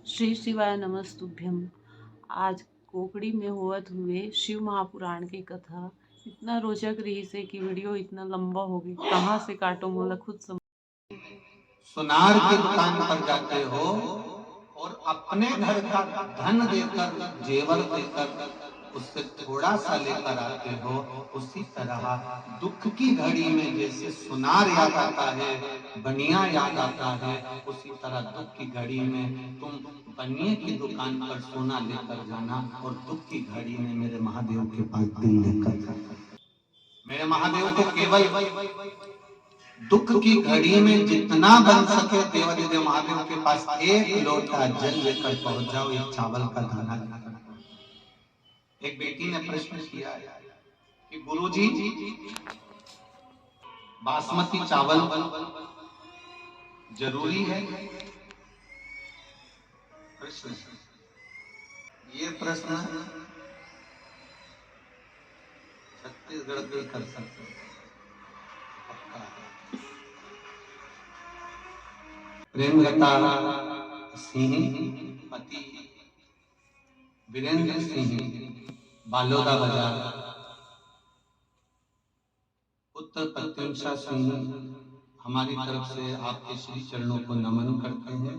श्री शिवाय नमस्तुभ्यम। आज कोकड़ी में होवत हुए शिव महापुराण की कथा इतना रोचक रही से कि वीडियो इतना लंबा हो गई, कहाँ से काटो मोला खुद समझ। सुनार की दुकान पर जाते हो और अपने घर का धन देकर जेवर देकर उससे थोड़ा सा लेकर आते हो, उसी तरह दुख की घड़ी में जैसे सुनार याद आता है, बनिया याद आता है, उसी तरह दुख की घड़ी में तुम बनिए की दुकान पर सोना लेकर जाना और दुख की घड़ी में मेरे महादेव के पास दिल लेकर जाना। मेरे महादेव को केवल दुख की घड़ी में जितना बन सके देवादिदेव महादेव के पास एक लोटा जल लेकर पहुंच जाओ, एक चावल का दाना लेकर। एक बेटी ने प्रश्न किया कि गुरुजी, बासमती चावल जरूरी है? प्रश्न, ये प्रश्न छत्तीसगढ़ भी कर सकते, पक्का है। प्रेमलता सिंह पति वीरेंद्र सिंह, बालोदा बाजार, पुत्र प्रत्युषा सिंह हमारी तरफ से आपके श्री चरणों को नमन करते हैं।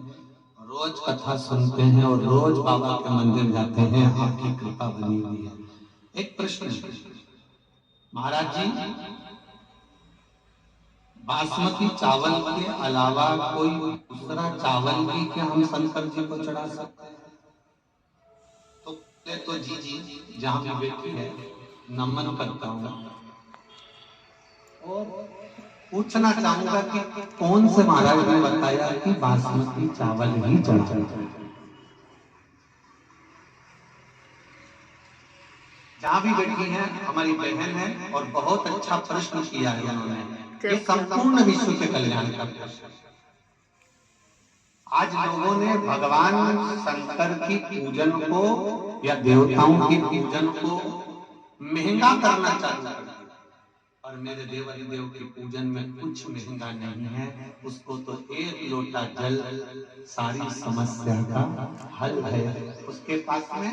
रोज कथा सुनते हैं और रोज बाबा के मंदिर जाते हैं, आपकी कृपा बनी हुई है। एक प्रश्न, महाराज जी, बासमती चावल के अलावा कोई दूसरा चावल भी क्या हम शंकर जी को चढ़ा सकते हैं? तो जी जहां भी बैठी है नमन करता हूं और पूछना चाहूंगा कि कौन से महाराज ने बताया कि बासमती चावल ही चढ़ाना? जहां भी बैठी है हमारी बहन है और बहुत अच्छा प्रश्न किया है उन्होंने। ये संपूर्ण विश्व के कल्याण का प्रश्न। आज लोगों ने भगवान शंकर की पूजन को या देवताओं की पूजन को महंगा करना चाहता है, और मेरे देवादिदेव के पूजन में कुछ महंगा नहीं है। उसको तो एक लोटा जल सारी समस्या का हल है। उसके पास में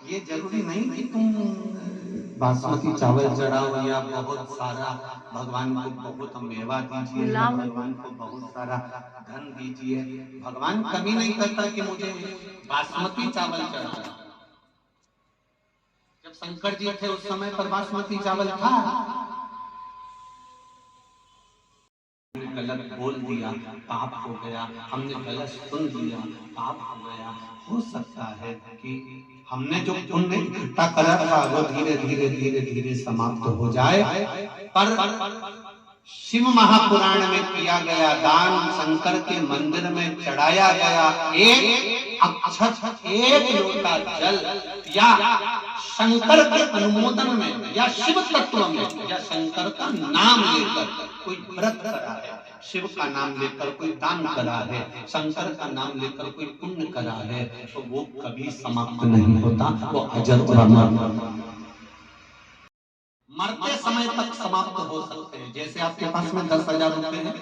ये जरूरी नहीं कि तुम बासमती चावल चढ़ाओ या बहुत सारा भगवान को बहुत मेवा दीजिए, भगवान को बहुत सारा धन दीजिए। भगवान कमी नहीं करता कि मुझे बासमती चावल चढ़ाओ। जब शंकर जी थे उस समय पर बासमती चावल था। गलत बोल दिया, पाप हो गया। हमने गलत सुन लिया, पाप हो गया। हो सकता है कि हमने जो पुण्य इकट्ठा करा था वो धीरे धीरे धीरे धीरे समाप्त हो जाए। पर शिव महापुराण में किया गया दान, शंकर के मंदिर में चढ़ाया गया एक अक्षत, एक लोटा जल, या शंकर के अनुमोदन में या शिव तत्व में या शंकर का नाम लेकर कोई व्रत करा है, शिव का नाम लेकर कोई दान करा है, शंकर का नाम लेकर कोई पुण्य करा है, तो वो कभी समाप्त नहीं होता, वो अजर और अमर मरते समय तक समाप्त हो सकते हैं। जैसे आपके पास में 10,000 रुपए है,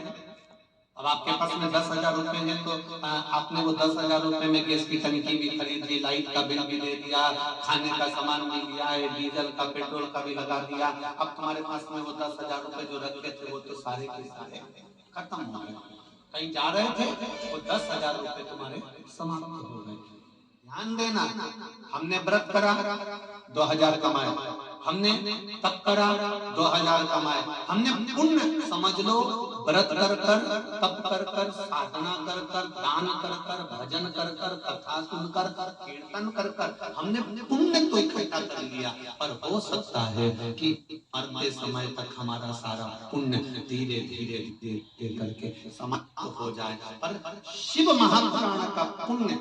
अब आपके पास में 10,000 रुपए है तो आपने वो 10,000 रुपए में गैस की टंकी भी खरीद ली, लाइट का बिल भी दे दिया, खाने का सामान भी लिया है, डीजल का पेट्रोल का भी लगा दिया। अब तुम्हारे पास में वो 10,000 रुपए जो रखे थे वो तो सारे के सारे खत्म हो गए। कहीं जा रहे थे वो 10,000 रुपए तुम्हारे समाप्त हो गए। ध्यान देना, हमने व्रत करा 2,000 कमाए, हमने तप करा 2,000 कमाए, हमने पुण्य समझ लो व्रत कर कर, तप कर कर, साधना कर कर, दान कर कर, भजन कर कर, कथा सुनकर, कीर्तन कर कर हमने पुण्य तो इकट्ठा कर लिया। पर हो सकता है कि मरते समय तक हमारा सारा पुण्य धीरे धीरे धीरे करके समाप्त हो जाए। पर शिव महापुराण का पुण्य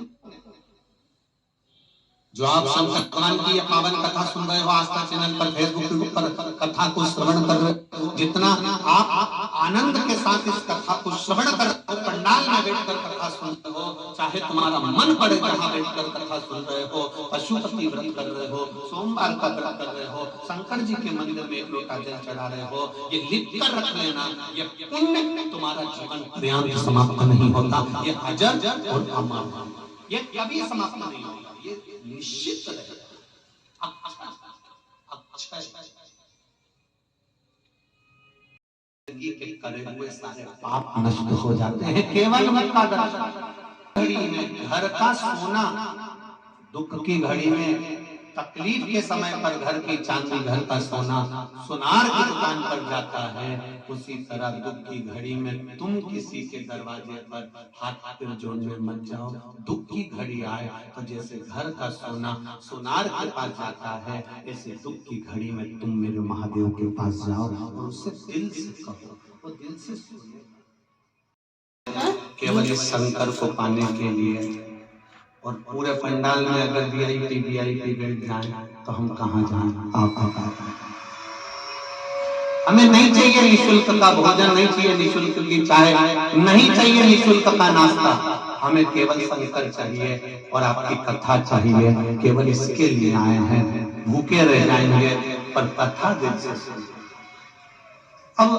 जो आप शंकर भगवान की पावन कथा सुन रहे हो आस्था चैनल पर, फेसबुक पर कथा को श्रवण कर रहे हो, जितना आप आनंद के साथ इस कथा को श्रवण कर रहे हो, पंडाल में बैठकर कथा सुन रहे हो, चाहे तुम्हारा मन पड़े जहां बैठकर कथा सुन रहे हो, पशुपति व्रत कर रहे हो, सोमवार का व्रत कर रहे हो, शंकर जी के मंदिर में एक लोटा जल चढ़ा रहे हो, ये लिख कर रख लेना, ये पुण्य तुम्हारा जीवन पर्यंत समाप्त नहीं होता, ये अजर और अमर। ये कभी समाप्त नहीं होगा, ये निश्चित रहेगा। अच्छा जिंदगी के करे हुए सारे पाप नष्ट हो जाते हैं केवल उनका दर्शन। घड़ी में घर का सोना, दुख की घड़ी में, तकलीफ के समय पर घर की चांदी, घर का सोना सुनार की दुकान पर जाता है, उसी तरह दुख की घड़ी में तुम किसी के दरवाजे पर हाथ जोड़ने मत जाओ। दुख की घड़ी आए तो जैसे घर का सोना सुनार के पास जाता है, ऐसे दुख की घड़ी में तुम मेरे महादेव के पास जाओ और उससे दिल से कहो, वो दिल से सुने। केवल इस शंकर को पाने के लिए और पूरे पंडाल में अगर वीआईपी बैठ जाए तो हम कहाँ जाएं? आप बताओ। हमें नहीं चाहिए निःशुल्क का भोजन, नहीं चाहिए निःशुल्क की चाय, नहीं चाहिए निःशुल्क का नाश्ता, हमें केवल शंकर चाहिए और आपकी कथा चाहिए। केवल इसके लिए आए हैं, भूखे रह जाएंगे पर कथा दिल से सुनिए। अब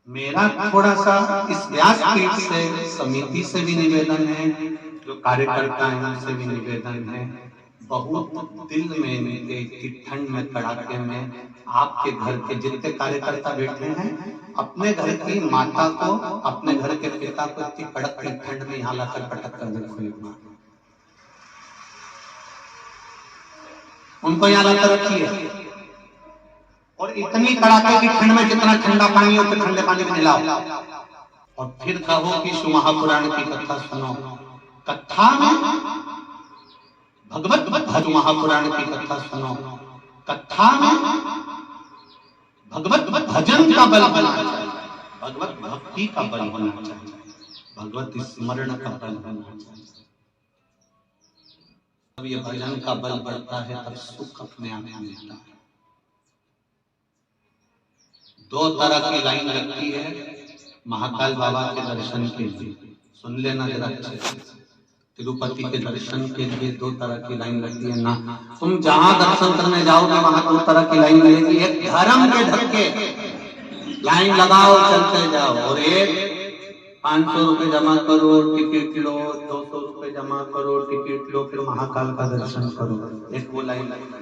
मेरा थोड़ा सा इस व्यासपीठ से समिति से भी निवेदन है, जो कार्यकर्ता हैं उनसे भी निवेदन है, बहुत दिल में इनके ठंड में कड़ाके में आपके घर के जितने कार्यकर्ता बैठे हैं, अपने घर की माता को, अपने घर के पिता को इतनी कड़क ठंड में यहाँ लाकर पटक कर देखो एक बार, उनको यहाँ लाकर रखिए और इतनी कड़ाके की ठंड में जितना ठंडा पानी हो तो ठंडे पानी में मिलाओ और फिर कहो कि शिव महापुराण की कथा सुनो। कथा में भगवत भज महापुराण की कथा सुनो, कथा में भगवत भजन का बल होना चाहिए, भगवत भक्ति का बल होना चाहिए, भगवत स्मरण का बल होना चाहिए। जब ये भजन का बल बढ़ता है तब सुख अपने आप मिलता है। दो तरह की लाइन लगती है महाकाल बाबा के दर्शन के लिए, सुन लेना जरा अच्छे से। तिरुपति के दर्शन के लिए दो तरह की लाइन लगती है ना, तुम जहां दर्शन करने जाओगे वहां दो तरह की लाइन लगेगी। एक धर्म के धक्के लाइन लगाओ चलते जाओ, और एक 500 रुपए जमा करो टिकट लो, 200 रुपए जमा करो टिकट लो, फिर महाकाल का दर्शन करो, एक वो लाइन लगेगी।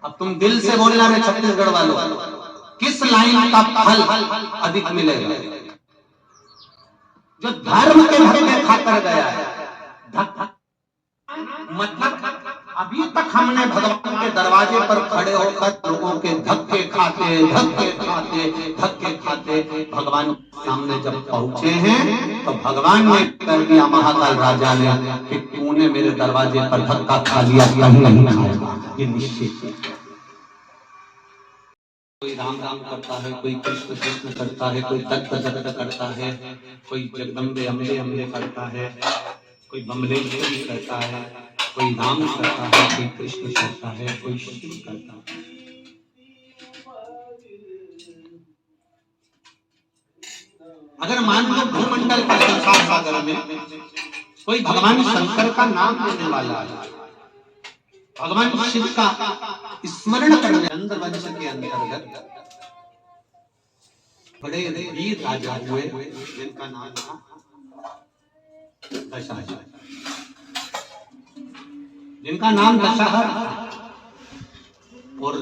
अब तुम दिल से बोलना रे छत्तीसगढ़ वालों, किस लाइन का फल अधिक मिलेगा? जो धर्म के धक्के खाकर गया है, मतलब अभी तक हमने भगवान के दरवाजे पर खड़े होकर लोगों के धक्के खाते भगवान सामने जब पहुंचे हैं तो भगवान ने कर दिया, महाकाल राजा ने, कि तूने मेरे दरवाजे पर धक्का खा लिया, कहीं नहीं खाएगा, ये निश्चित है। कोई राम राम करता है, कोई कृष्ण कृष्ण करता है, कोई दत्त दत्त करता है, कोई जगदम्बे अम्बे अम्बे करता है, कोई बमलेश्वरी करता है, कोई राम करता है, कोई कृष्ण करता है, कोई शिव करता है। अगर मान लो भूमंडल के संसार सागर में कोई भगवान शंकर का नाम लेने वाला है, भगवान शिव का स्मरण करने, चंद्रवंश के अंतर्गत बड़े वीर राजा हुए जिनका नाम था दशरथ, जिनका नाम दशरथ, और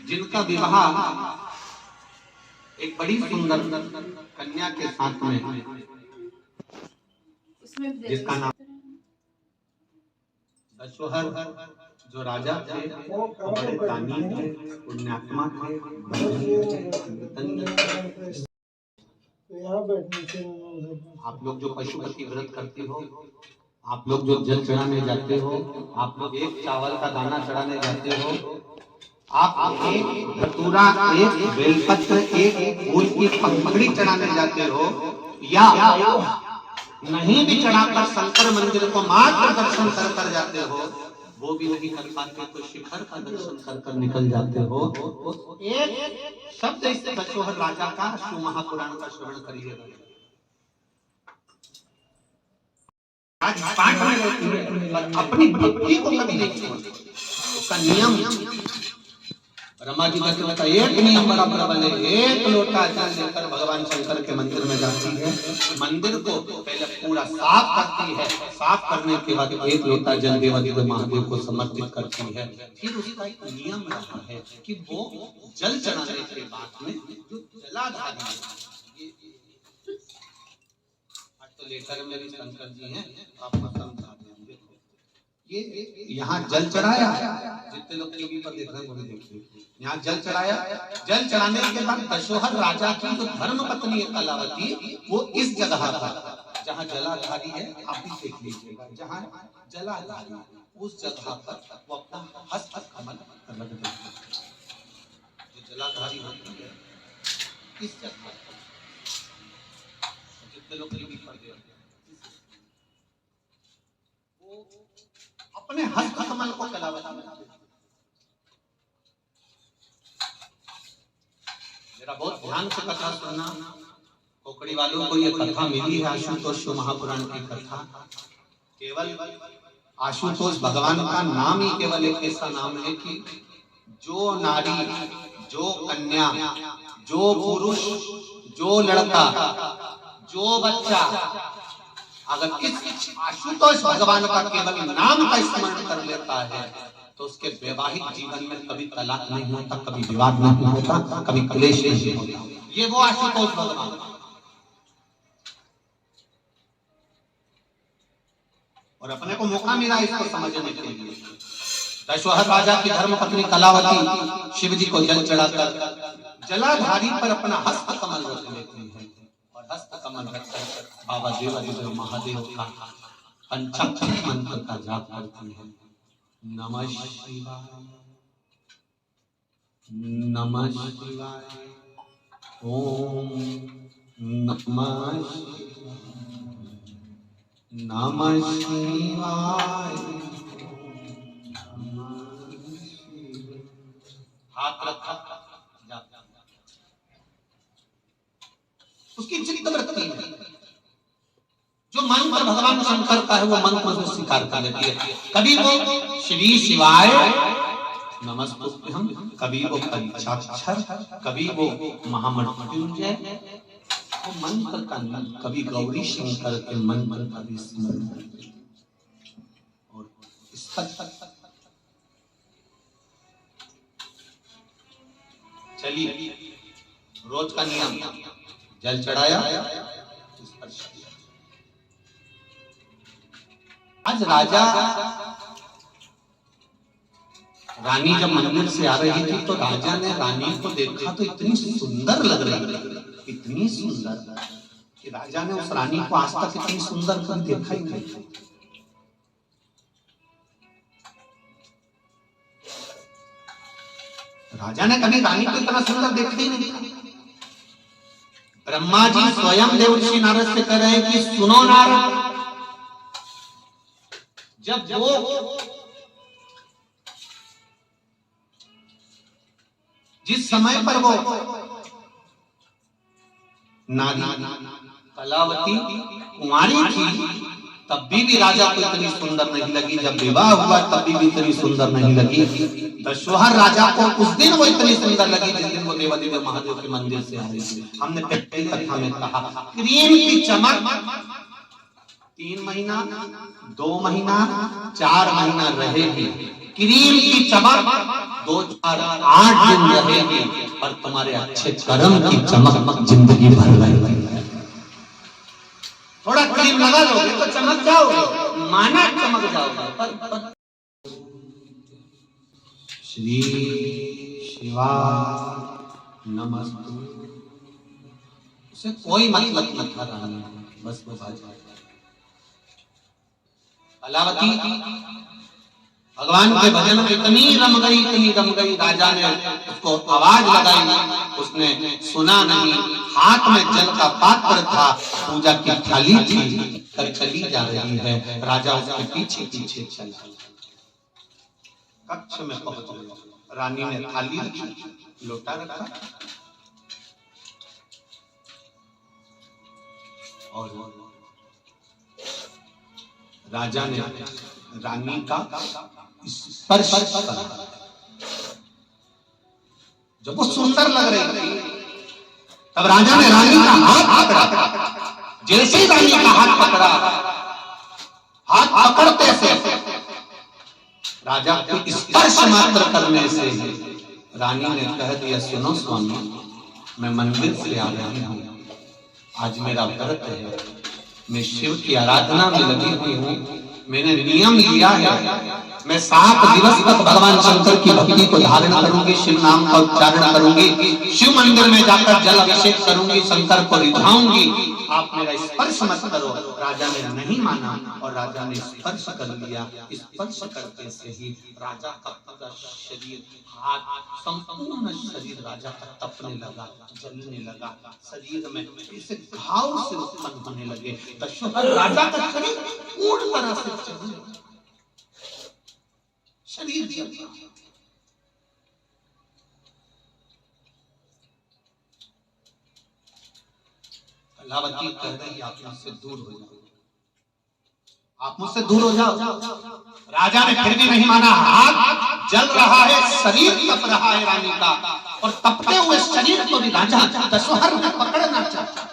जिनका विवाह एक बड़ी सुंदर कन्या के साथ में, जिसका नाम दशरथ, जो राजा थे वो बड़े दानी थे, पुण्यात्मा थे, आप लोग जो पशुपति व्रत करते हो, आप लोग जो जल चढ़ाने जाते हो, आप लोग एक चावल का दाना चढ़ाने जाते हो, आप एक धतूरा, एक बेलपत्र, एक फूल की पंखुड़ी चढ़ाने जाते हो, या नहीं भी चढ़ाकर शंकर मंदिर को मात्र दर्शन कर जाते हो, वो भी नहीं कर पाते तो शिखर का दर्शन कर निकल जाते हो। एक शब्द इस दशरथ राजा का शिव महापुराण का श्रवण करिएगा। आज पाठ में अपनी भक्ति को कभी नहीं छोड़ते, उसका नियम रमा जी कहते होता एक नियम बड़ा प्रबल है, एक लोटा जल लेकर भगवान शंकर के मंदिर में जाती है, मंदिर को पहले पूरा साफ करती है, साफ करने के बाद एक लोटा जल देवादिदेव महादेव को समर्पित करती है। फिर उसका एक नियम रहा है कि वो जल चढ़ाने के बाद में जो जलाधारी है, तो लेकर मेरी शंकर जी हैं, आपको समझा दें। ये यहाँ जल चढ़ाया, जितने लोग टीवी पर देख रहे हैं वो भी देखिए, यहाँ जल चढ़ाया, जल चढ़ाने के बाद दशोहर राजा की जो धर्म पत्नी है कलावती, वो इस जगह पर जहाँ जलाधारी है, आप भी देख लीजिएगा, जहाँ जलाधारी उस जगह पर वो अपना हस्त कमल रख देते हैं। जो जलाधारी होती है इस जगह पर, जितने लोग टीवी पर देख रहे हैं वो अपने हस्त कमल को कलावती में, जरा बहुत ध्यान से कथा सुनना। कोकड़ी वालों को ये कथा मिली है आशुतोष महापुराण की कथा। केवल आशुतोष भगवान का नाम ही केवल एक ऐसा नाम है कि जो नारी, जो कन्या, जो पुरुष, जो लड़का, जो बच्चा अगर इस आशुतोष भगवान का केवल नाम का स्मरण कर लेता है तो उसके वैवाहिक जीवन में कभी तलाक नहीं होता, कभी विवाद नहीं होता, कभी क्लेश नहीं होता। ये वो आशुतोष भगवान। और अपने को मौका मिला इसको समझने के लिए। दशोहर राजा की धर्मपत्नी कलावती शिव जी को जल चढ़ाकर जलाधारी पर अपना हस्त कमल रख लेती है और हस्त कमल रखकर बाबा देवादिदेव महादेव का पंचाक्षरी मंत्र का जाप करती है। नमः शिवाय, नमः शिवाय, ओम नमः नमः शिवाय। हाथ रखा, उसकी चित्त वृत्ति है जो मंत्र भगवान शंकर का है वो मंत्र को स्वीकार कर लेती है। कभी वो श्री शिवाय नमस्तुभ्यं, कभी वो पंचाक्षर, कभी वो महामृत्युंजय, वो मंत्र का कभी गौरी शंकर के मंत्र का भी स्मरण करते हैं। और चलिए रोज का नियम, जल चढ़ाया, आज राजा रानी जब मंदिर से आ रही थी तो राजा ने रानी को देखा तो इतनी सुंदर लग रही थी, इतनी सुंदर कि राजा ने उस रानी को आज तक इतनी सुंदर कभी देखा ही नहीं। राजा ने कभी रानी को इतना सुंदर देखा ही नहीं। ब्रह्मा जी स्वयं देवर्षि नारद से कह रहे हैं कि सुनो नारद, जब वो जिस समय पर वो नारी कलावती कुंवारी थी तब भी राजा को इतनी सुंदर नहीं लगी, जब विवाह हुआ तब भी इतनी सुंदर नहीं लगी। दशोहर राजा को उस दिन वो इतनी सुंदर लगी जिस दिन वो देवादिदेव महादेव के मंदिर से आए। हमने पहली कथा में कहा क्रीम की चमक 3 महीना, 2 महीना, 4 महीना रहेगी। क्रीम की चमक 2, 4, 8 दिन रहेगी, पर तुम्हारे अच्छे कर्म की चमक जिंदगी भर रहेगी। थोड़ा क्रीम लगा लोगे तो चमक जाओगे, माना चमक जाओगे, पर श्री शिवाय नमस्तु उसे कोई मतलब न था रानी, बस वो बात। कलावती भगवान के भजन में इतनी रम गई, राजा ने उसको आवाज लगाई, उसने सुना नहीं। हाथ में जल का पात्र था, पूजा की थाली थी, कर चली जा रही है, राजा उसके पीछे पीछे चला। कक्ष में पहुंच गया, रानी ने थाली रखी, लोटा रखा और राजा ने रानी का स्पर्श करा। जब वो सुंदर लग रही थी तब राजा ने रानी का हाथ पकड़ा। जैसे ही रानी का हाथ पकड़ा, हाथ पकड़ते से राजा को स्पर्श मात्र करने से रानी ने कह दिया, सुनो स्वामी, मैं मंदिर से आ रही हूं, आज मेरा व्रत है, मैं शिव की आराधना में लगी हुई हूं, मैंने नियम लिया है, मैं 7 दिवस तक भगवान शंकर की भक्ति को धारण करूंगी, शिव नाम का उच्चारण करूंगी, शिव मंदिर में जाकर जल अभिषेक करूंगी, शंकर को रिझाऊंगी, आप मेरा स्पर्श मत करो। राजा ने नहीं माना और राजा ने स्पर्श कर लिया। स्पर्श करने से ही राजा का पूरा शरीर, हाथ, संपूर्ण शरीर राजा का तपने लगा, जलने लगा, शरीर में ऐसे घाव से उत्पन्न होने लगे। दशरथ राजा का शरीर पूर्ण तरह से जलने लगा, शरीर जल गया। कलावती कह रही, आप मुझसे दूर हो जाओ, आप मुझसे दूर हो जाओ। राजा ने फिर भी नहीं माना। हाथ जल रहा है, शरीर तप रहा है रानी का, और तपते हुए शरीर को भी राजा दशहर में पकड़ना चाहता।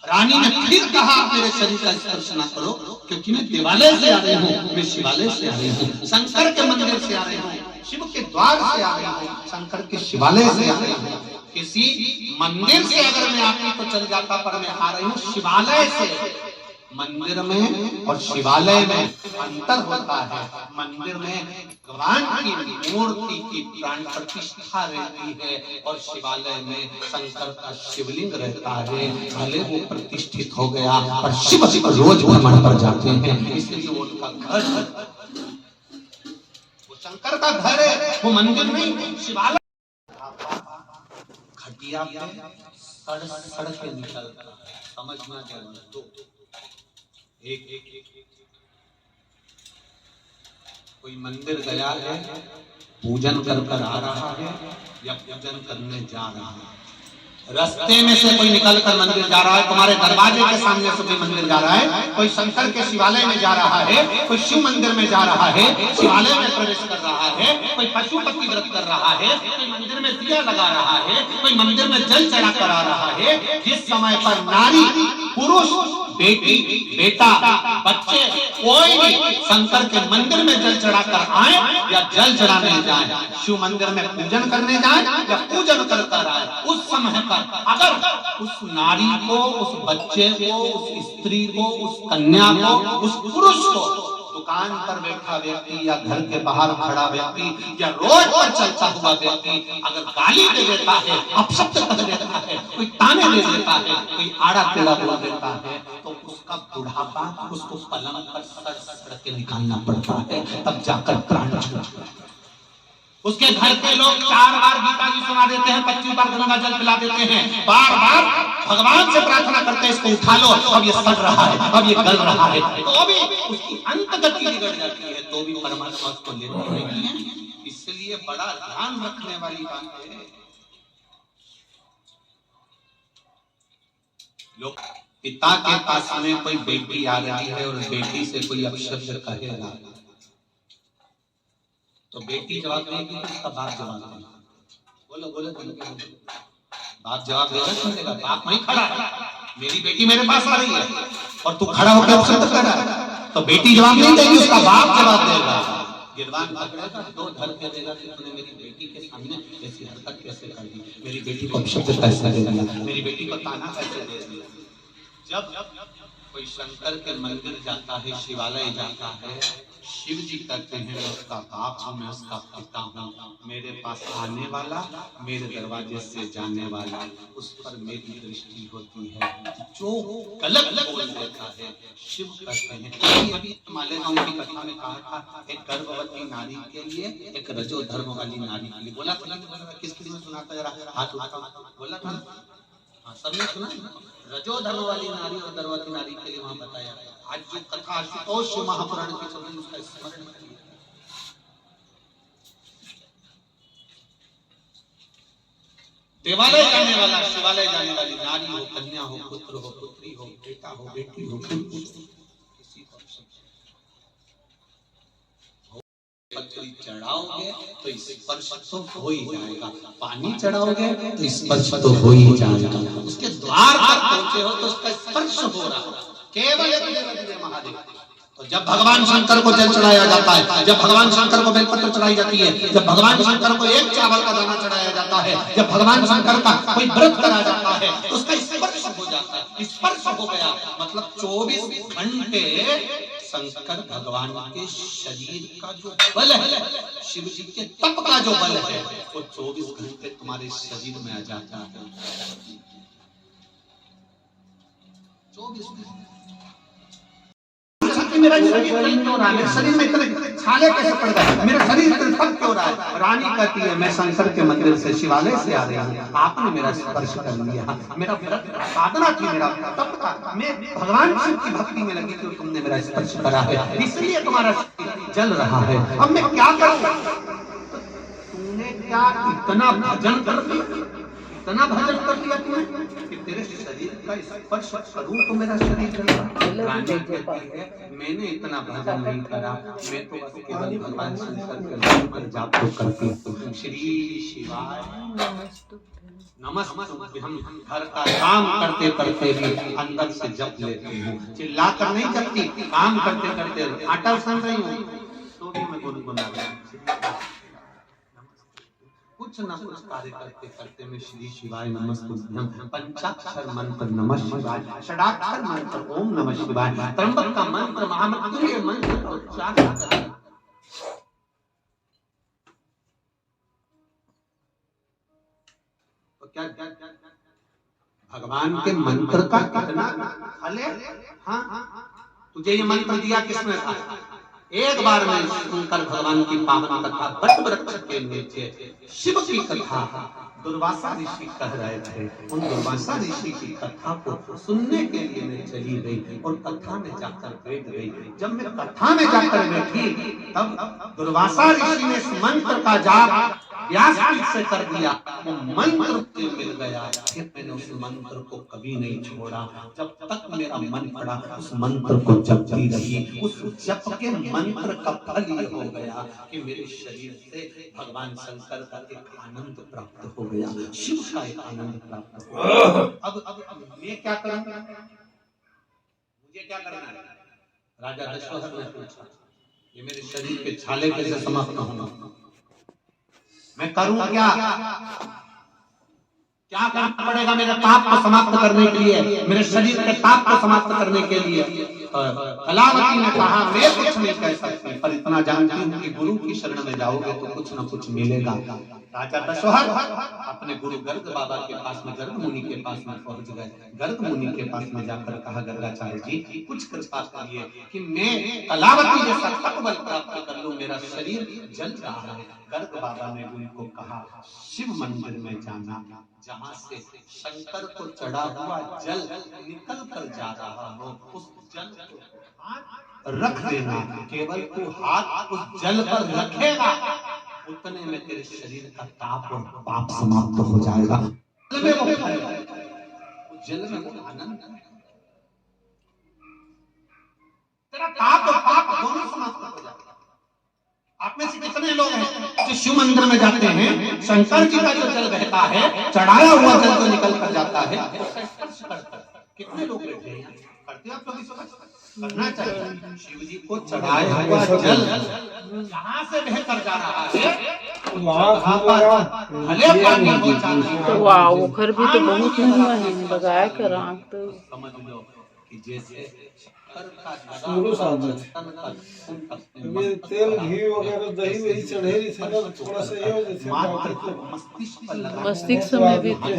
रानी ने फिर कहा, मेरे शरीर का स्पर्श ना करो, क्योंकि मैं देवालय से आ रही हूँ, मैं शिवालय से आ रही हूँ, शंकर के मंदिर से आ रही हूँ, शिव के द्वार से आ रही हूँ, शंकर के शिवालय से आ रही हूँ। किसी मंदिर से अगर मैं आती तो चल जाता, पर मैं आ रही हूँ शिवालय से। मंदिर में और शिवालय में अंतर होता है। मंदिर में भगवान की मूर्ति की प्राण प्रतिष्ठा रहती है, और शिवालय में शंकर का शिवलिंग रहता है। भले वो प्रतिष्ठित हो गया, पर शिव जी रोज भ्रमण पर जाते हैं, इसलिए वो उनका घर है, वो शंकर का घर है, वो मंदिर नहीं शिवालय। खटिया पे सड़ के निकलता है, समझना जरूरी। दो एक कोई मंदिर गया है, पूजन कर आ रहा है या पूजन करने जा रहा है, रास्ते में से कोई निकल कर मंदिर जा रहा है, तुम्हारे दरवाजे के सामने से कोई मंदिर जा रहा है, कोई शंकर के शिवालय में जा रहा है, कोई शिव मंदिर में जा रहा है, शिवालय में प्रवेश कर रहा है, कोई पशुपति व्रत कर रहा है, कोई मंदिर में दिया लगा रहा है, कोई मंदिर में जल चढ़ा कर आ रहा है। जिस समय पर नारी, पुरुष, बेटी, बेटा, बच्चे, कोई भी शंकर के मंदिर में जल चढ़ाकर आए या जल चढ़ाने जाए, शिव मंदिर में पूजन करने जाए या पूजन कर आए, उस समय पर अगर उस नारी को, उस बच्चे को, उस स्त्री को, उस कन्या को, उस पुरुष को, दुकान पर बैठा व्यक्ति या घर के बाहर खड़ा व्यक्ति या रोड पर चलता हुआ व्यक्ति अगर गाली दे देता है, अपशब्द कह देता है, कोई ताने दे देता है, कोई आड़ा टेढ़ा बोल देता है, तो उसका बुढ़ापा उसको पलंग पर सड़ के निकालना पड़ता है, तब जाकर प्राण छूटता है। उसके घर के लोग 4 बार गीता जी सुना देते हैं, 25 बार गंगा जल पिला देते हैं, बार बार भगवान से प्रार्थना करते हैं, इसको उठा लो, अब ये सड़ रहा है, अब ये गल रहा है, तो भी उसकी अंत गति बिगड़ जाती है, तो भी परमात्मा उसको लेते नहीं है। इसलिए बड़ा ध्यान रखने वाली बात है। लोग पिता के पास में कोई बेटी आ रही है और बेटी से कोई अपशब्द कहेगा, तो बेटी जवाब देगी, उसका बाप जवाब देगा। बोलो बोलो बाप जवाब देगा, क्यों देगा? बाप वहीं खड़ा है, मेरी बेटी मेरे पास आ रही है और तू खड़ा होकर अपशब्द कर रहा है, तो बेटी जवाब नहीं देगी, उसका बाप जवाब देगा। गिरवान पकड़ेगा, 2 धर के देगा कि तूने मेरी बेटी के सामने ऐसी हरकत कैसे कर दी, मेरी बेटी को अपशब्द कैसे दे दिया, मेरी बेटी को ताना कैसे दे दिया। जब कोई शंकर के मंदिर जाता है, शिवालय जाता है, शिव जी कहते हैं मैं उसका बाप हूँ, मैं उसका पिता हूँ, मेरे पास आने वाला, मेरे दरवाजे से जाने वाला, उस पर मेरी दृष्टि होती है, जो गलत बोल देता है शिव कहते हैं। अभी मालेगांव की कथा में कहा था, एक गर्भवती नारी के लिए, एक रजो धर्म वाली नारी के लिए, बोला किसके लिए सुनाता, जरा हाथ उठाओ, बोला था, हाँ सबने सुना। रजो धर्म वाली नारी और गर्भवती नारी के लिए वहां बताया। आज जो कथा आशुतोष महापुराण की चल रही, उसका स्मरण करिए। देवालय जाने वाला, शिवालय जाने वाली नारी हो, कन्या हो, पुत्र हो, पुत्री हो, बेटा हो, बेटी हो, किसी को कोई चढ़ाओगे तो स्पर्श तो हो ही जाएगा, पानी चढ़ाओगे तो स्पर्श तो हो ही जाएगा, उसके द्वार तक पहुंचे हो तो उसका स्पर्श हो रहा है, केवल एक महादेव। तो जब भगवान शंकर को जल चढ़ाया जाता है, जब भगवान शंकर को बेलपत्र चढ़ाई जाती है, जब भगवान शंकर को एक चावल का दाना चढ़ाया जाता है, जब भगवान शंकर का कोई व्रत करा जाता है तो उसका स्पर्श हो जाता है। स्पर्श हो गया मतलब 24 घंटे शंकर भगवान के शरीर का जो बल है, शिव जी के तप का जो बल है, वो 24 घंटे तुम्हारे शरीर में आ जाता है। 24 घंटे मेरा शरीर जल क्यों रहा है, मेरे शरीर में इतने छाले कैसे पड़ गए, मेरा शरीर इतना थक क्यों रहा है। रानी कहती है मैं शंकर के मंदिर से शिवालय से आ रही हूँ, आपने मेरा स्पर्श कर लिया, मेरा साधना थी, मेरा तप था, मैं भगवान शिव की भक्ति में लगी थी, तुमने मेरा स्पर्श करा है, इसलिए तुम्हारा शरीर जल रहा है। अब मैं क्या करूँ? तुमने क्या इतना भजन कर दिया, इतना भजन कर दिया तुमने कि तेरे शरीर का स्पर्श करूं तो मेरा शरीर जल रहा है। मैंने इतना भजन नहीं करा, मैं तो बस केवल भगवान शंकर के नाम पर जाप तो करती हूँ। श्री शिवाय नमस्ते। हम घर का काम करते करते भी अंदर से जप लेते हैं, चिल्लाकर नहीं जपती, काम करते करते आटा सान रही हूँ तो भी मैं गुनगुना रही हूँ। कुछ न कुछ कार्य करते करते में श्री शिवाय नमस्तुभ्यम, पंचाक्षर मंत्र नमः शिवाय, षडाक्षर मंत्र ओम नमः शिवाय, त्र्यंबक का मंत्र, महामृत्युंजय मंत्र को उच्चार करें। तो क्या भगवान के मंत्र का कितना फल है? हाँ, तुझे ये मंत्र दिया किसने था? एक बार में शंकर भगवान की पावन कथा बट वृक्ष के नीचे शिव की कथा दुर्वासा ऋषि कह रहे थे, उन दुर्वासा ऋषि की कथा को सुनने के लिए मैं चली गई और कथा में जाकर बैठ गई। जब मैं कथा में जाकर बैठी तब दुर्वासा ऋषि ने इस मंत्र का जाप व्यास से कर दिया, वो मंत्र मुझे मिल गया। फिर मैंने उस मंत्र को कभी नहीं छोड़ा, जब तक मेरा मन पड़ा उस मंत्र को जपती रही। उस जप के मंत्र का फल ये हो गया कि मेरे शरीर से भगवान शंकर का एक आनंद प्राप्त हो गया, शिव का एक आनंद प्राप्त हो गया। अब मैं क्या करूं, मुझे क्या करना है? राजा दशरथ ने पूछा, ये मेरे शरीर के छाले कैसे समाप्त होंगे, मैं करूं क्या? क्या करना पड़ेगा मेरे पाप को समाप्त करने के लिए, मेरे शरीर के पाप को समाप्त करने के लिए? कलावती ने कहा मैं कुछ नहीं कह सकती, पर इतना जानती हूँ कि गुरु की शरण में जाओगे तो कुछ न कुछ मिलेगा। राजा दशरथ अपने गुरु गर्ग बाबा के पास में, गर्ग मुनि के पास में पहुंच गए। गर्ग मुनि के पास में जाकर कहा, गर्गाचार्य जी कुछ कृपा करिए कि मैं कलावती जैसा तप बल प्राप्त कर लूं, मेरा शरीर जल रहा है। गर्ग बाबा ने उनको कहा, शिव मंदिर में जाना, जहाँ से शंकर को चढ़ा हुआ जल निकल कर जा रहा हो, उस जल को रख देना। केवल तू हाथ उस जल पर रखेगा, उतने में तेरे शरीर का ताप और पाप समाप्त हो जाएगा। जल में वो फल है, जल में वो आनंद है, तेरा ताप और पाप दोनों समाप्त हो जाएगा। आप में से कितने लोग हैं जो शिव मंदिर में जाते हैं, शंकर जी का जो जल बहता है, चढ़ाया हुआ जल जो निकल कर जाता है, कितने लोग बैठे हैं? करते आप लोग इसको करना चाहिए। शिव जी को चढ़ाया हुआ जल जहाँ से बह कर जा रहा है, भले पानी हो जाना। तो वाह, वो घर भी तो बहुत महंगा है, लगाया कर आँख तो समझ लो कि जैसे तेल घी वगैरह दही वही चढ़ेरी थे ना, थोड़ा सा ये हो जैसे मस्तिष्क में भी हो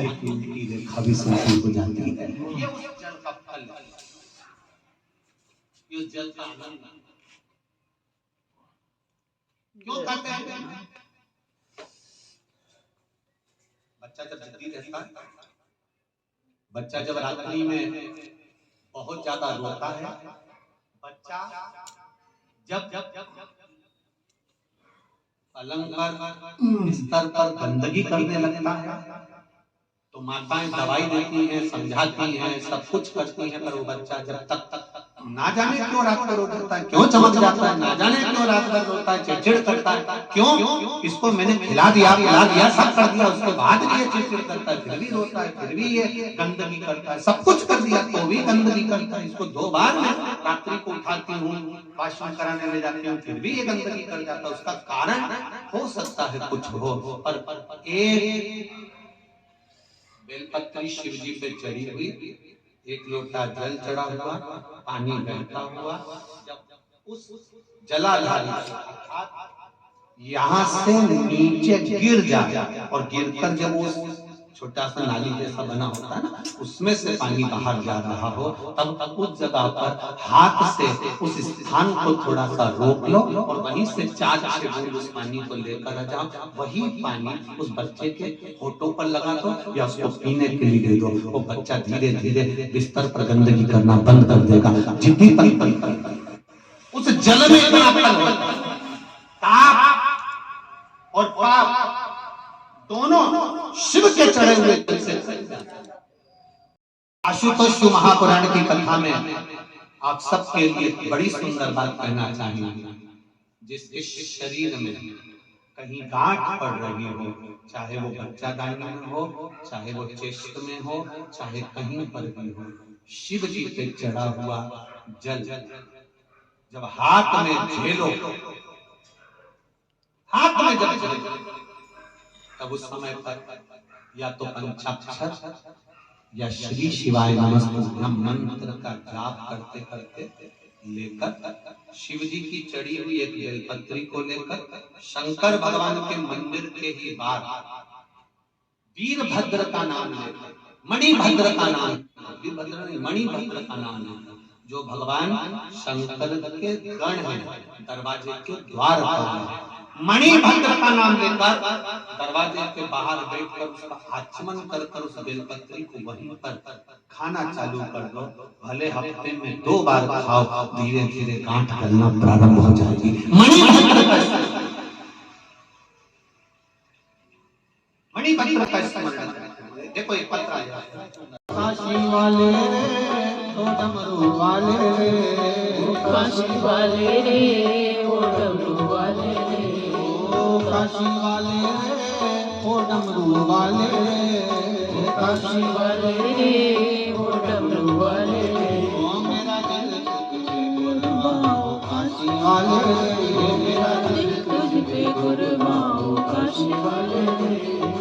जाती है। ये उस जल का फल है, ये जल का आनंद। क्यों कहते हैं? बच्चा जब जिद्दी रहता है, बच्चा जब रात्रि में बहुत ज्यादा रोता है, बच्चा जब पलंग पर बिस्तर पर गंदगी करने लगता है तो माताएं दवाई देती हैं, समझाती हैं, सब कुछ करती हैं, पर वो बच्चा जब तक ना जाने क्यों रात को रो जाता है, क्यों चमक जाता है, ना जाने क्यों रात भर रोता है, चिड़चिड़ करता है, क्यों? इसको मैंने खिला दिया सब कर दिया, उसके बाद भी ये चिड़चिड़ करता है, फिर भी रोता है, फिर भी ये गंदगी करता है, सब कुछ कर दिया तो भी गंदगी करता है। इसको 2 बार मैं रात्रि को उठाती हूँ, वाशरूम कराने ले जाती हूँ, फिर भी ये गंदगी कर जाता है। उसका कारण हो सकता है कुछ हो, पर एक बेलपत्री शिव जी पे चढ़ी हुई, 1 लोटा जल चढ़ा हुआ, पानी बहता हुआ, जब उस जलाधारी यहाँ से नीचे गिर जाए और गिरकर जब वो छोटा सा नाली जैसा बना होता है ना, उसमें से पानी बाहर जा रहा हो, तब उस जगह पर हाथ से उस स्थान को थोड़ा सा रोक लो और वहीं से 4-6 बूंद उस पानी को लेकर आ जाओ। वही पानी उस बच्चे के होठों पर लगा दो या उसको पीने के लिए दे दो। वो बच्चा धीरे धीरे बिस्तर पर गंदगी करना बंद कर देगा। जितनी उस जल में इतना ताप और पाप दोनों शिव के चढ़े हुए जल से। आशुतोष शिव महापुराण की कथा में आप सबके लिए बड़ी सुंदर बात कहना चाहेंगे। जिस शरीर में कहीं गांठ पड़ रही हो, चाहे वो बच्चादानी में हो, चाहे वो चेस्ट में हो, चाहे कहीं पर भी हो, शिव जी पे चढ़ा हुआ जल जब हाथ में झेलो, हाथ में जब झेलो, तब उस समय पर या तो पंचाक्षर या श्री शिवाय नमस्तुभ्यम मंत्र का जाप करते करते लेकर शिव जी की चढ़ी हुई एक बेलपत्री को लेकर शंकर भगवान के मंदिर के ही बाहर वीरभद्र का नाम लेकर, मणिभद्र का नाम, वीरभद्र नहीं मणिभद्र का नाम लेकर, जो भगवान शंकर के गण हैं, दरवाजे के द्वार पर मणिभद्र का नाम लेकर दरवाजे के बाहर बैठकर उसका आचमन कर उस बेलपत्री को वहीं पर खाना चालू कर दो। भले हफ्ते में 2 बार खाओ, धीरे धीरे गांठ गलना प्रारंभ हो जाएगी। मणिभद्र का स्मरण देखो, एक पत्र आया, काशी वाले ओ डमरू वाले रे, काशी वाले रे ओ डमरू वाले रे, काशी वाले रे ओ डमरू वाले रे, काशी वाले रे ओ डमरू वाले रे, ओ मेरा दिल कुर्बाओ काशी वाले रे, मेरा दिल तुझ पे कुर्बाओ काशी वाले रे,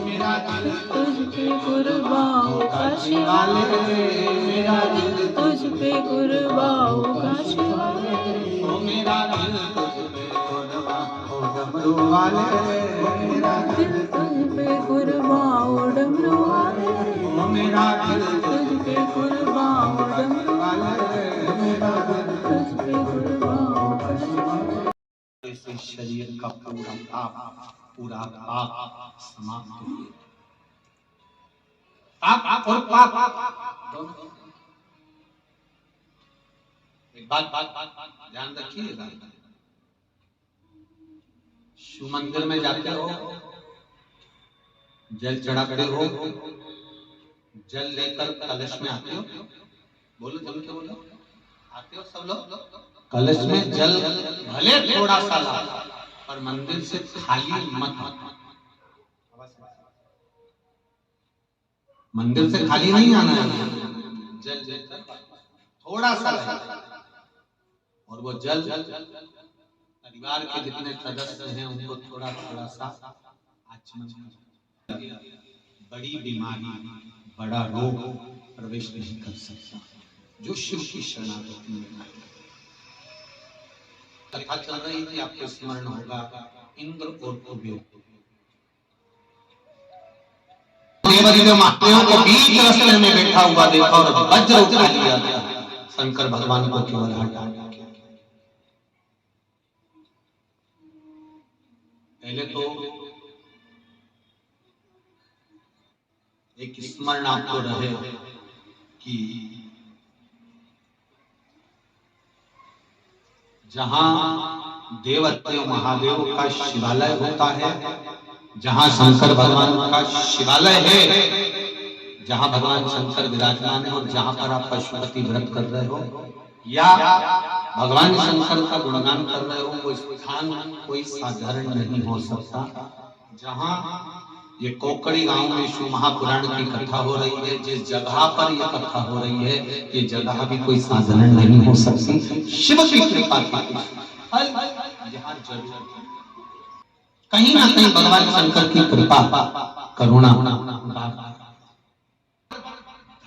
मेरा दिल तुझ पे कुर्बाओ काशी वाले रे, मेरा दिल तुझ पे कुर्बाओ काशी वाले रे, ओ मेरा दिल तुझ पे कुर्बाओ डमरू वाले रे, मेरा दिल तुझ पे कुर्बाओ डमरू वाले रे, ओ मेरा दिल तुझ पे कुर्बाओ डमरू वाले रे, मेरा दिल तुझ पे कुर्बाओ काशी वाले रे। इस शरीर का पूरा पाप समाप्त हो गया। पाप और पाप दोनों। एक बात ध्यान रखिएगा, शिव मंदिर में जाते हो, जल चढ़ाते हो, जल लेकर कलश में आते हो, बोलो जल के बोलो, आते हो सब लोग, कलश में जल भले थोड़ा सा ला, पर मंदिर से खाली मत, मंदिर से खाली नहीं आना है, जल थोड़ा सा ला, और वो जल परिवार के जितने सदस्य हैं उनको थोड़ा थोड़ा सा आचमन। बड़ी बीमारी, बड़ा रोग प्रवेश नहीं कर सकता जो शिव की शरणागति में है। कथा चल रही थी, आपको स्मरण होगा, इंद्र और कुबेर देवदेव महादेव को बीच रास्ते में बैठा हुआ देखा और वज्र उठा लिया, शंकर भगवान को केवल हटा दिया। पहले तो एक स्मरण आपको रहे कि जहां देवदेव महादेव का शिवालय होता है, जहां शंकर भगवान का शिवालय है, जहां भगवान शंकर विराजमान है और जहां पर आप पशुपति व्रत कर रहे हो, या भगवान शंकर का गुणगान कर रहे हो, वो स्थान कोई साधारण नहीं हो सकता। जहाँ ये कोकड़ी गांव में शिव महापुराण की कथा हो रही है, जिस जगह पर ये कथा हो रही है, ये जगह भी कोई साधारण नहीं हो सकती। शिव की कृपा की फल यहाँ जरूर कहीं ना कहीं भगवान शंकर की कृपा करुणा।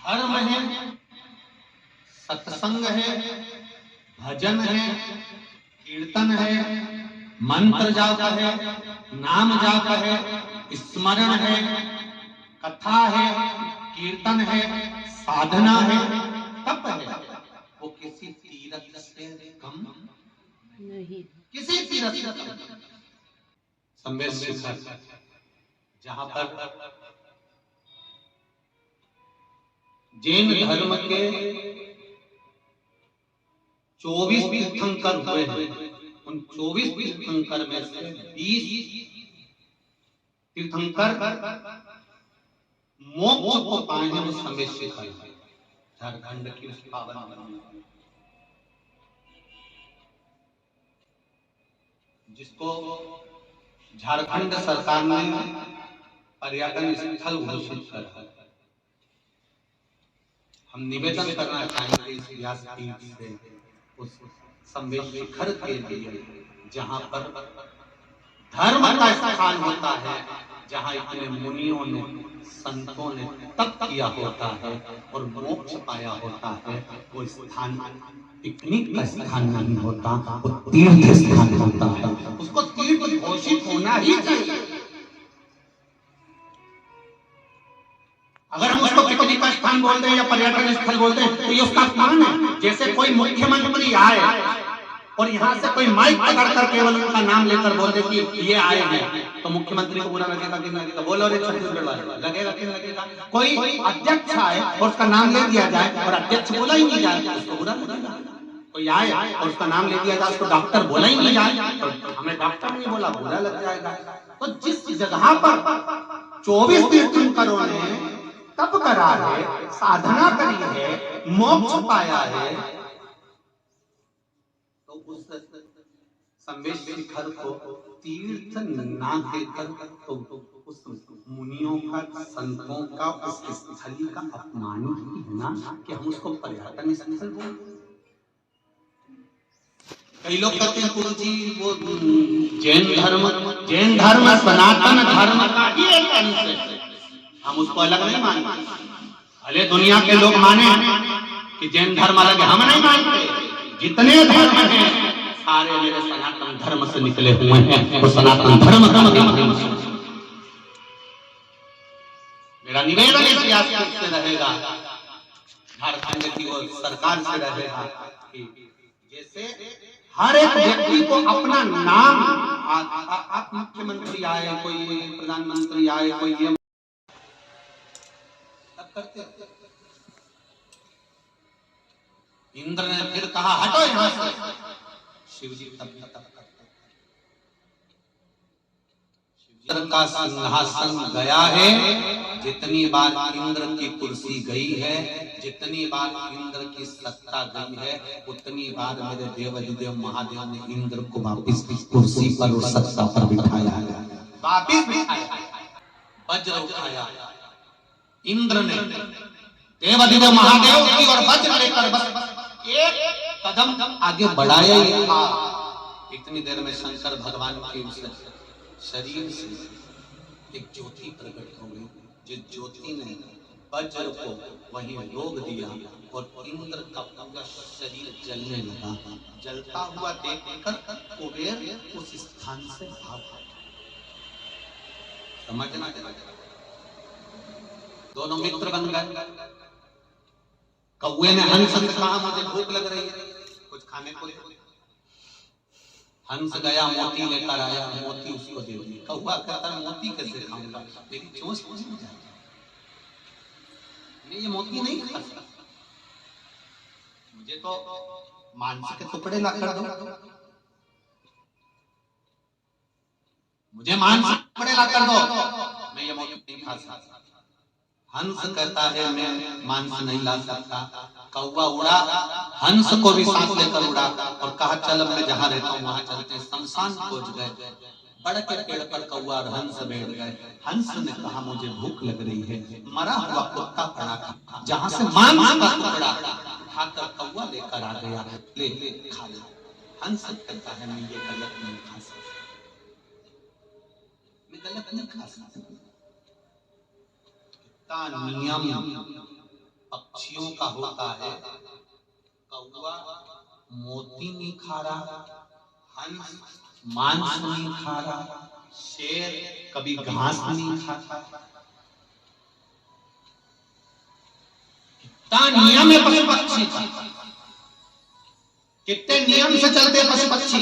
धर्म है, सत्संग है, भजन है, कीर्तन है, मंत्र जाप है, नाम जाप है, स्मरण है, कथा है, कीर्तन है, साधना है, तप है। वो किसी तीर्थ से कम नहीं। किसी तीर्थ से कम। संवेद शिखर, जहां पर जैन धर्म के 24 तीर्थंकर हुए हैं। उन 24 तीर्थंकर में से 20 तीर्थंकर मोक्ष को पाए हैं। उस संवेद शिखर झारखंड की उस पावन भूमि, जिसको झारखंड सरकार ने पर्यटन स्थल घोषित करा। हम निवेदन करना चाहेंगे इस व्यासपीठ से उस संवेद शिखर के लिए, जहां पर धर्म का स्थान होता है, जहां इतने मुनियों ने, संतों ने तप किया होता है और मोक्ष पाया होता है। वो स्थान पिकनिक का स्थान नहीं होता, वो तीर्थ स्थान होता है। उसको तीर्थ घोषित होना ही चाहिए। अगर हम उसको पिकनिक का स्थान बोलते हैं या पर्यटन स्थल बोलते हैं तो ये उसका अपमान है। जैसे कोई मुख्यमंत्री आए और यहाँ से कोई माइक पकड़कर केवल उनका नाम लेकर बोलते कि ये आए हैं, तो मुख्यमंत्री को बुरा लगेगा कि लगेगा? बोलो रे छत्तीसगढ़ वाले, लगेगा कि लगेगा? कोई अध्यक्ष आए और उसका नाम ले दिया जाए और अध्यक्ष बोला ही नहीं जाए, उसको बुरा लगेगा। कोई आए और उसका नाम ले दिया जाए, उसको डॉक्टर बोला ही नहीं जाए, तो हमें डॉक्टर नहीं बोला, बुरा लग जाएगा। तो जिस जगह पर 24 तीर्थंकरों ने तप करा है, साधना करी है, मोक्ष पाया है, तो उस संवेद शिखर को तीर्थ ना देकर तो उस मुनियों का, संतों का, उस स्थली का अपमान ही है ना कि हम उसको पर्यटन स्थल बोलते। कई लोग कहते हैं गुरु जी वो जैन धर्म सनातन धर्म का ही एक अंश है, हम उसको अलग नहीं मानते। भले दुनिया के लोग माने कि जैन धर्म अलग है, हम नहीं मानते। जितने धर्म हैं सारे मेरे सनातन धर्म से निकले हुए हैं, वो सनातन धर्म का मेरा निवेदन इस व्यासपीठ से रहेगा, झारखंड की वो सरकार से रहेगा कि जैसे हर एक व्यक्ति को अपना नाम, आप मुख्यमंत्री आए, कोई प्रधानमंत्री आए, कोई ये करते। इंद्र ने फिर कहा हटो यहां से, शिव जी तब तक करते। इंद्र का सिंहासन गया है, जितनी बार इंद्र की कुर्सी गई है, जितनी बार इंद्र की सत्ता गई है, उतनी बार मेरे देवाधिदेव महादेव ने इंद्र को वापिस कुर्सी पर और सत्ता पर बिठाया है, वापिस बिठाया। वज्र उठाया इंद्र ने, देवाधिदेव महादेव की और वज्र लेकर बस एक कदम आगे बढ़ाया ही था। इतनी देर में शंकर भगवान के शरीर से एक ज्योति प्रकट हो गई, जिस ज्योति ने वज्र को वहीं रोक दिया और इंद्र का पूरा शरीर जलने लगा। जलता हुआ देखकर कुबेर उस स्थान से भाग गया। समझना चाहिए, दोनों मित्र बन गए। कौवे ने हंस से कहा मुझे भूख लग रही है, कुछ खाने को दे। हंस गया, मोती लेकर आया, मोती उसको दे दिया। कौवा कहता है मोती कैसे खाऊंगा, लेकिन चोंच नहीं जाती, मैं ये मोती नहीं खा सकता, मुझे तो मांस के टुकड़े ला कर दो, मुझे मांस के टुकड़े ला कर दो, मैं ये मोती नहीं खा सकता। हंस कहता है मैं मांस नहीं ला सकता। कौवा उड़ा, हंस को भी साथ लेकर उड़ा और कहा चल अब मैं जहाँ रहता हूँ वहां चलते हैं। शमशान खोज गए, बड़ के पेड़ पर कौवा और हंस बैठ गए। हंस ने कहा मुझे भूख लग रही है, मरा हुआ कुत्ता पड़ा था जहां से मांस का टुकड़ा उठाकर कौवा लेकर आ गया, ले खा ले। हंस कहता है मैं ये गलत नहीं खा सकता, मैं गलत नहीं खा सकता। नियम पक्षियों का होता है, कौवा मोती नहीं खा रहा, हंस मांस नहीं खा रहा, शेर कभी घास नहीं खाता। कितना नियम है पशु पक्षी का, कितने नियम से चलते पशु पक्षी।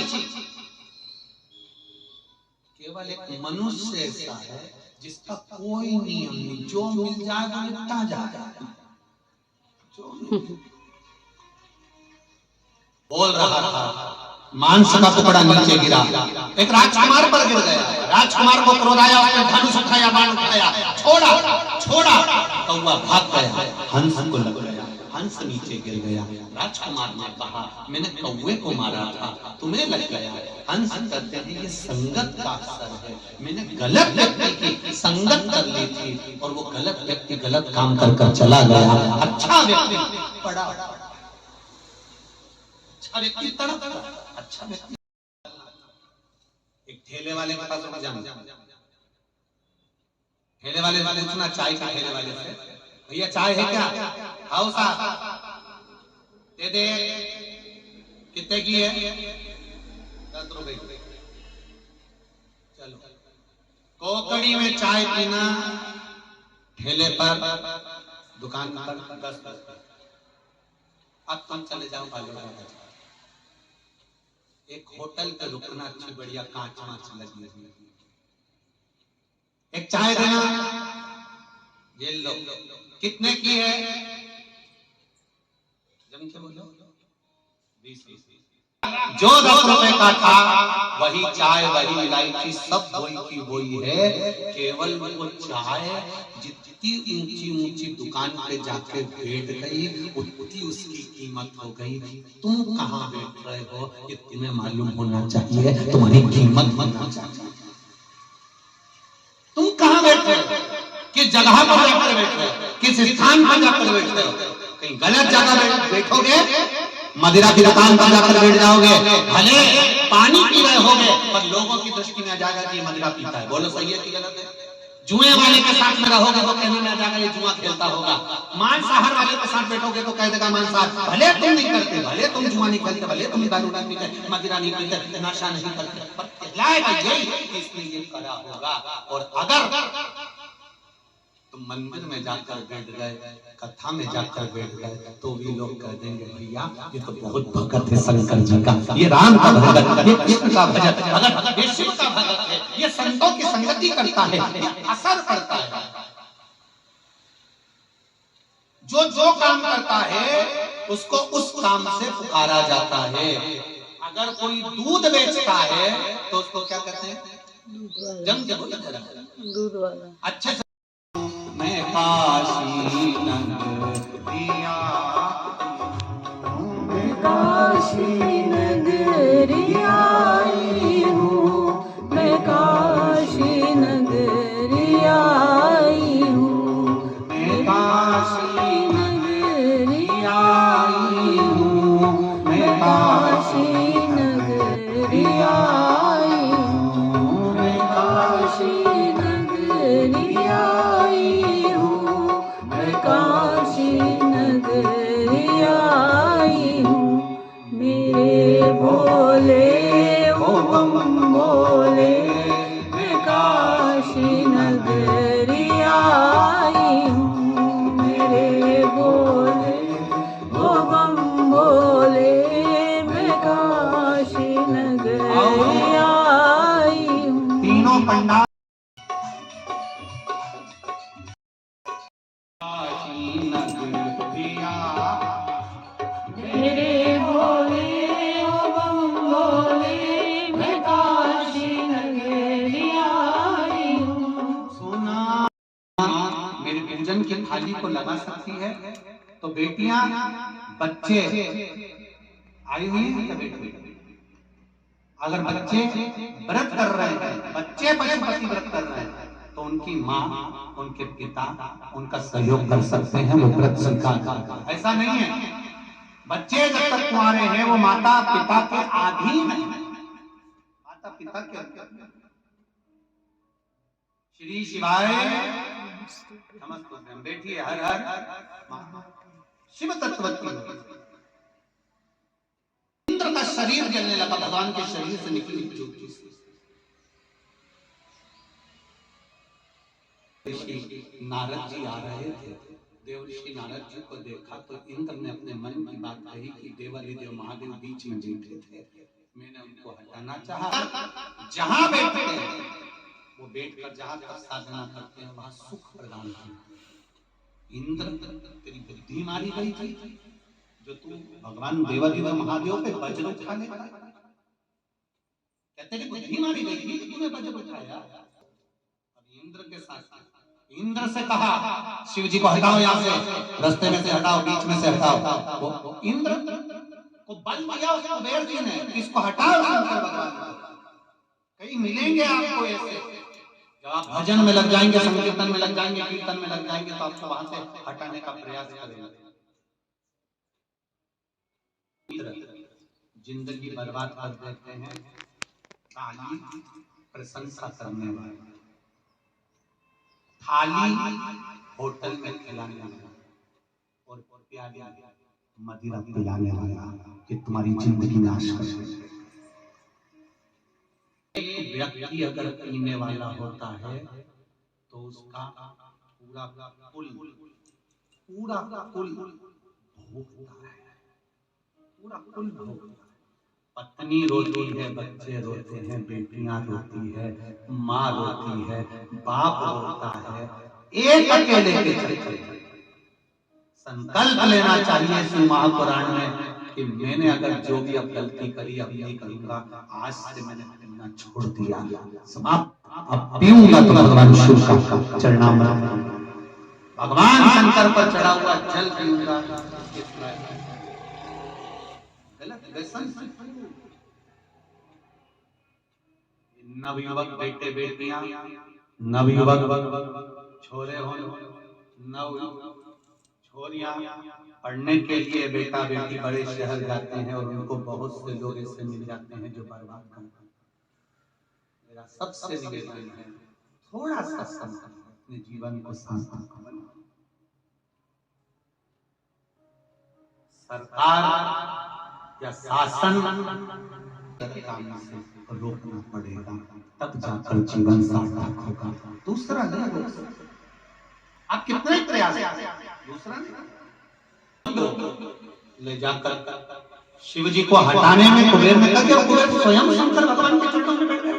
केवल एक मनुष्य ऐसा है जिसका कोई नियम नहीं, जो मिल जाएगा मिलता जाएगा। बोल रहा था, मांस का टुकड़ा नीचे गिरा, एक राजकुमार पर गिर गया। राजकुमार को क्रोध आया, उसने धनुष उठाया, बाण उठाया, छोड़ा छोड़ा, कौवा भाग गया, हंस को लग गया, हंस नीचे गिर गया। राजकुमार ने कहा मैंने कौवे को मारा था, तुम्हें लग गया। हंस कहते हैं ये संगत का असर है, मैंने गलत व्यक्ति की संगत कर ली थी और वो गलत व्यक्ति गलत काम कर चला गया। अच्छा व्यक्ति पड़ा, अच्छा व्यक्ति तड़प, अच्छा व्यक्ति। एक ठेले वाले के पास जाना, ठेले वाले पूछना चाय का ठेले वाले से, भैया चाय है क्या? आओ साहब दे दे, कितने की है? 10 रुपए की। चलो कोकड़ी में चाय पीना, ठेले पर दुकान पर 10 रुपए। अब तुम चले जाओ बालूराम, एक होटल पे रुकना, अच्छी बढ़िया कांच वांच लगी हुई, एक चाय देना, ये लो, कितने की है? जम के बोलो 20। जो 10 रुपए का था वही चाय, वही इलायची, सब वही की वही है। केवल वो चाय जितनी ऊंची ऊंची दुकान पे जाके बैठ गई उतनी उसकी कीमत हो गई। तुम कहाँ बैठ रहे हो ये तुम्हें मालूम होना चाहिए, तुम्हारी कीमत होना चाहिए। तुम कहाँ बैठ रहे हो, किस जगह पर जाकर बैठ रहे हो, किस स्थान पर जाकर बैठ रहे हो। कहीं गलत जगह बैठोगे, मदिरा की दुकान पर जाकर बैठ जाओगे, भले पानी पी रहे होगे पर लोगों की दृष्टि में आ जाएगा कि मदिरा पीता है। बोलो सही है कि गलत है? जुए वाले के साथ में रहोगे तो कहने में आ जाएगा ये जुआ खेलता होगा। मांसाहार वाले के साथ बैठोगे तो कह देगा मांसाहार। भले तुम नहीं करते, भले तुम जुआ नहीं खेलते, भले तुम दारू नहीं पीते, मदिरा नहीं पीते, नशा नहीं करते, पर कहलाएगा यही कि इसने ये करा होगा। और अगर तुम मंदिर में जाकर बैठ गए, कथा में जाकर बैठ गए, तो भी लोग कह देंगे भैया ये तो बहुत भगत है शंकर जी का, ये राम का भगत, ये कृष्ण का भगत, ये शिव का भगत है, ये संतों की संगति करता है, ये असर करता है। जो जो काम करता है उसको उस काम से पुकारा जाता है। अगर कोई दूध बेचता है तो उसको क्या कहते हैं? जम के बोलो जरा, दूध वाला। अच्छे से मैं काशी नगरिया, मैं काशी नगरिया आई हूँ, मैं काशी नगरिया आई हूँ, मैं काशी नगरिया आई हूँ, मैं काशी नगरिया आई हूँ, मैं काशी नगरिया आई हूँ, मैं काशी नगरिया आई हूँ। मेरे भोले ओ बम भोले, मैं काशी नगरिया आई हूँ। मेरे भोले ओ बम भोले, मैं काशी नगरिया आई हूँ। तीनों पंडा मेरे भोले ओ बम भोले, मैं थाली को लगा सकती है। तो बेटियां, बच्चे आई हुई हैं क्या बेटी? अगर बच्चे व्रत कर रहे हैं, बच्चे पशुपति व्रत कर रहे हैं, तो उनकी माँ, उनके पिता उनका सहयोग कर सकते हैं, वो व्रत स्वीकार। ऐसा नहीं है, बच्चे जब तक कुंवारे हैं वो माता पिता के अधीन है, माता पिता के अधीन। श्री शिवाय नमस्तुभ्यं। बैठिए, हर हर शिव तत्वती। इंद्र का शरीर जलने लगा, भगवान के शरीर से निकली ज्योति से। ऋषि नारद जी आ रहे थे, देवर्षि नारद जी को देखा तो इंद्र ने अपने मन की बात कही कि देवादिदेव महादेव बीच में बैठे थे, मैंने उनको हटाना चाहा। जहां बैठते हैं वो बैठकर जहां तक साधना करते हैं वहां सुख प्रदान करते हैं। इंद्र, तेरी बुद्धि मारी गई थी जो तू भगवान देवादिदेव महादेव पे वज्र उठा ले, क्या तेरी बुद्धि मारी गई थी कि तूने वज्र उठाया? अब इंद्र के साथ इंद्र से कहा शिव जी को हटाओ, यहाँ से रास्ते में से हटाओ, बीच में से हटाओ। वो इंद्र को बल दिया उस कुबेर जी ने, इसको हटाओ शंकर भगवान को। कहीं मिलेंगे आपको ऐसे, जब आप भजन में लग जाएंगे, संकीर्तन में लग जाएंगे, कीर्तन में लग जाएंगे, तो आपको वहां से हटाने का प्रयास करेंगे। जिंदगी बर्बाद कर देते हैं ताली प्रशंसा करने वाले, थाली होटल में खिलाने वाला और प्याली मदिरा पिलाने वाला, कि तुम्हारी जिंदगी नाश कर देगा। एक व्यक्ति अगर पीने वाला होता है तो उसका पूरा कुल भोगता है, पूरा कुल भोगता है। पत्नी रोती है, बच्चे रोते हैं, बेटियां रोती है, माँ रोती है, बाप रोता है, एक अकेले के चलते। संकल्प लेना चाहिए श्री महापुराण में कि मैंने अगर जो भी अब गलती करी अब नहीं करूंगा, आज से मैंने पीना छोड़ दिया, समाप्त। अब पीऊंगा तो भगवान शिव का चरणामृत, भगवान शंकर पर चढ़ा हुआ जल पीऊंगा। नवयुवक बेटे बेटियां, नवयुवक छोरे हो, नव छोरियां पढ़ने के लिए बेटा बेटी बड़े शहर जाते हैं और उनको बहुत से लोग ऐसे मिल जाते हैं जो बर्बाद करते हैं। मेरा सबसे निवेदन है, थोड़ा सा अपने जीवन को शांत बनाओ। सरकार या शासन काम से रोकना पड़ेगा, तब जाकर जीवन सार्थक होगा। दूसरा नहीं रोक सकते, आप कितने प्रयास, दूसरा ले जाकर शिव जी को हटाने में कुबेर ने कहा, कुबेर स्वयं शंकर भगवान के चरणों में बैठ गए।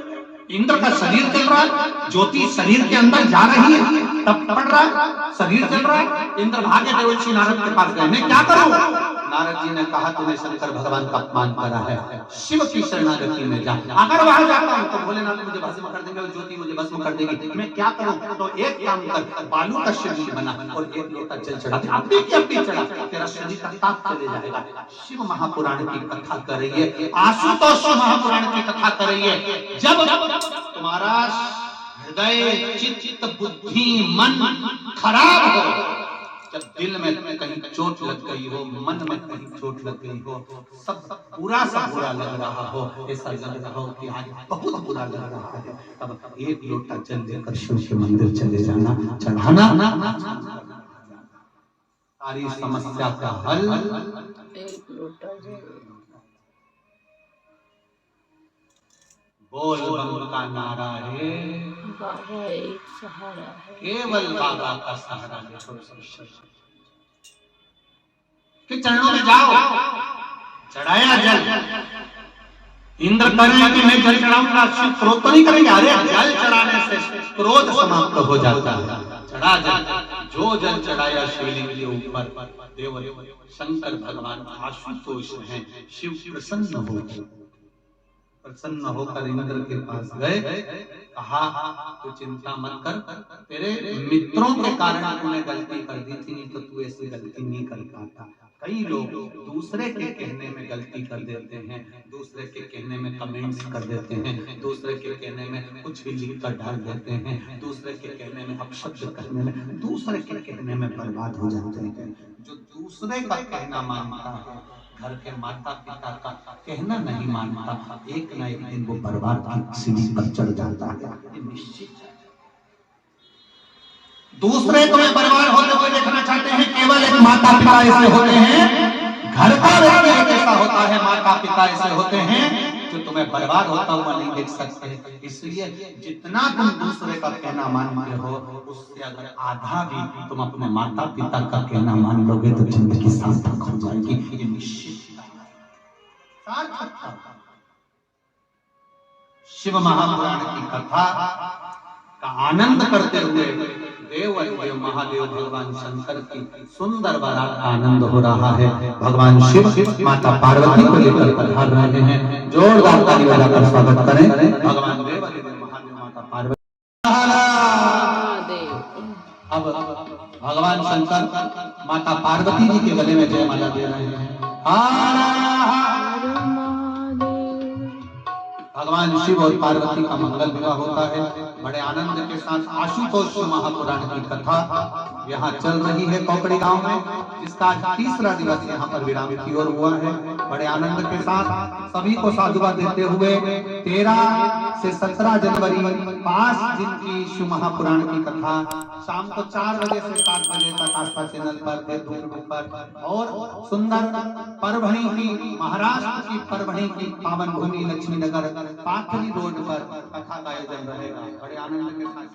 इंद्र का शरीर चल रहा है, ज्योति शरीर के अंदर जा रही है, तब पड़ रहा है, शरीर चल रहा है। इंद्र भागे देवर्षि नारद के पास गए, मैं क्या करूं? नारद जी ने कहा, तूने शंकर भगवान का अपमान करा है, शिव की शरणागति में जा। अगर वहां जाता हूं तो भोलेनाथ मुझे भस्म कर देंगे और ज्योति मुझे भस्म कर देगी, मैं क्या करूं? तो एक काम कर, बालू का शरीर बना और एक लोटा जल चढ़ा, अपनी चढ़ा, तेरा शरीर का ताप चले जाएगा। शिव महापुराण की कथा कर रही है, आशुतोष महापुराण की कथा कर रही है। जब तुम्हारा हृदय चित्त बुद्धि मन खराब हो, जब दिल में कहीं चोट लग गई हो, मन में कहीं चोट लग गई हो, सब पूरा सा बुरा लग रहा हो, ऐसा लग रहा हो कि आज बहुत बुरा लग रहा है, तब एक लोटा जल लेकर शिव के मंदिर चले जाना, चढ़ाना, सारी समस्या का हल। एक लोटा जल। बोल बम का नारा है, बाबा एक सहारा है, केवल बाबा का सहारा है। कि चरणों में जाओ, चढ़ाया जल। इंद्र करें कि मैं जल चढ़ाऊंगा, शिव क्रोध तो नहीं करेंगे। अरे जल चढ़ाने से क्रोध समाप्त हो जाता है। चढ़ा जल, जो जल चढ़ाया शिवलिंग के ऊपर, देव शंकर भगवान आशुतोष हैं, शिव प्रसन्न हो प्रसन्न होकर इंद्र के पास गए, कहा तू चिंता मत कर, तेरे मित्रों के कारण तूने गलती कर दी थी, नहीं तो तू ऐसी गलती नहीं कर पाता। कई लोग दूसरे के कहने में गलती कर देते हैं, दूसरे के कहने में कमेंट्स कर देते हैं, दूसरे के कहने में कुछ भी लिख कर डाल देते हैं, दूसरे के कहने में अपशब्द करने में, दूसरे के कहने में बर्बाद हो जाते हैं। जो दूसरे का कहना मानता है, घर के माता पिता का कहना नहीं मानता, एक ना एक दिन वो बर्बाद की सीढ़ी पर चढ़ जाता है, ये निश्चित है। दूसरे को बर्बाद होते हुए देखना चाहते हैं, केवल एक माता पिता ऐसे होते हैं, घर का व्यक्ति ऐसा होता है, माता पिता ऐसे होते हैं जो तुम्हें बर्बाद होता हुआ नहीं देख सकते। इसलिए जितना तुम दूसरे का कहना मानते हो, उससे अगर आधा भी तुम अपने माता पिता का कहना मान लोगे तो जिंदगी सार्थक हो जाएगी, ये निश्चित सार्थक। शिव महापुराण की कथा का आनंद करते हुए देव महादेव भगवान शंकर की सुंदर बारात का आनंद हो रहा है। भगवान शिव माता पार्वती को लेकर पधार रहे हैं, जोरदार ताली बजाकर स्वागत करें। भगवान देव महादेव माता पार्वती। अब भगवान शंकर माता पार्वती जी के गले में जयमाला दे रहे हैं। भगवान शिव और पार्वती का मंगल विवाह होता है बड़े आनंद के साथ। आशुतोष महापुराण की कथा यहाँ चल रही है कोकड़ी गांव में, जिसका आज तीसरा दिवस यहाँ पर विराम की ओर हुआ है। बड़े आनंद के साथ सभी को साधुवाद देते हुए 13 से 17 जनवरी 5 दिन की शिव महापुराण की कथा शाम को 4 बजे से 7 बजे तक आस्था चैनल पर और सुंदर परभणी की, महाराष्ट्र की परभणी की पावन भूमि लक्ष्मी नगर पाथरी रोड पर कथा का आयोजन रहेगा। बड़े आनंद के साथ